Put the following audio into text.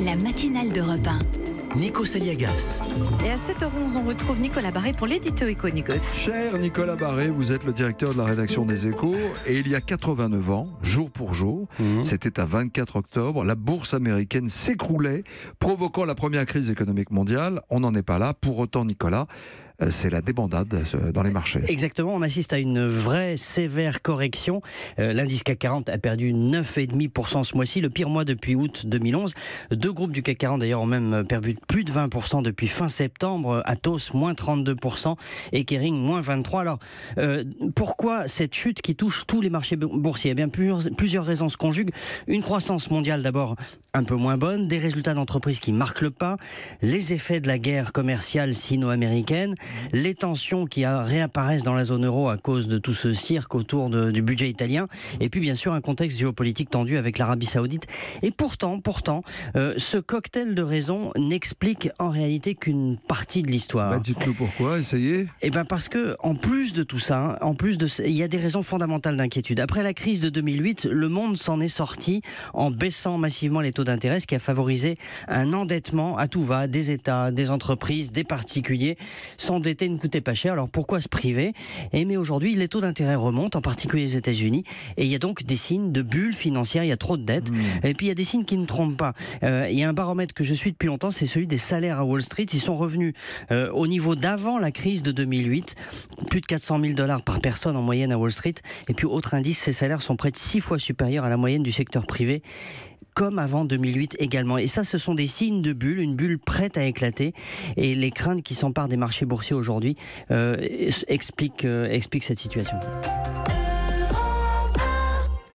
La matinale d'Europe 1. Nikos Aliagas. Et à 7h11, on retrouve Nicolas Barré pour l'édito Éco, Nikos. Cher Nicolas Barré, vous êtes le directeur de la rédaction des Échos et il y a 89 ans, jour pour jour, c'était à 24 octobre, la bourse américaine s'écroulait, provoquant la première crise économique mondiale. On n'en est pas là. Pour autant, Nicolas, c'est la débandade dans les marchés. Exactement, on assiste à une vraie sévère correction. L'indice CAC 40 a perdu 9,5% ce mois-ci, le pire mois depuis août 2011. Deux groupes du CAC 40 d'ailleurs ont même perdu plus de 20% depuis fin septembre. Atos, moins 32% et Kering, moins 23%. Alors, pourquoi cette chute qui touche tous les marchés boursiers ? Eh bien, plusieurs raisons se conjuguent. Une croissance mondiale d'abord un peu moins bonne, des résultats d'entreprises qui marquent le pas, les effets de la guerre commerciale sino-américaine, les tensions qui réapparaissent dans la zone euro à cause de tout ce cirque autour du budget italien, et puis bien sûr un contexte géopolitique tendu avec l'Arabie Saoudite. Et pourtant, ce cocktail de raisons n'explique en réalité qu'une partie de l'histoire. Dites-nous pourquoi, essayez. Eh bien parce que, en plus de tout ça, il y a des raisons fondamentales d'inquiétude. Après la crise de 2008, le monde s'en est sorti en baissant massivement les taux d'intérêt, ce qui a favorisé un endettement à tout va, des États, des entreprises, des particuliers. S'endetter ne coûtait pas cher, alors pourquoi se priver ? Mais aujourd'hui, les taux d'intérêt remontent, en particulier aux États-Unis, et il y a donc des signes de bulle financière, il y a trop de dettes, et puis il y a des signes qui ne trompent pas. Il y a un baromètre que je suis depuis longtemps, c'est celui des salaires à Wall Street. Ils sont revenus au niveau d'avant la crise de 2008, plus de 400 000 $ par personne en moyenne à Wall Street, et puis autre indice, ces salaires sont près de 6 fois supérieurs à la moyenne du secteur privé, comme avant 2008 également. Et ça, ce sont des signes de bulle, une bulle prête à éclater. Et les craintes qui s'emparent des marchés boursiers aujourd'hui expliquent cette situation.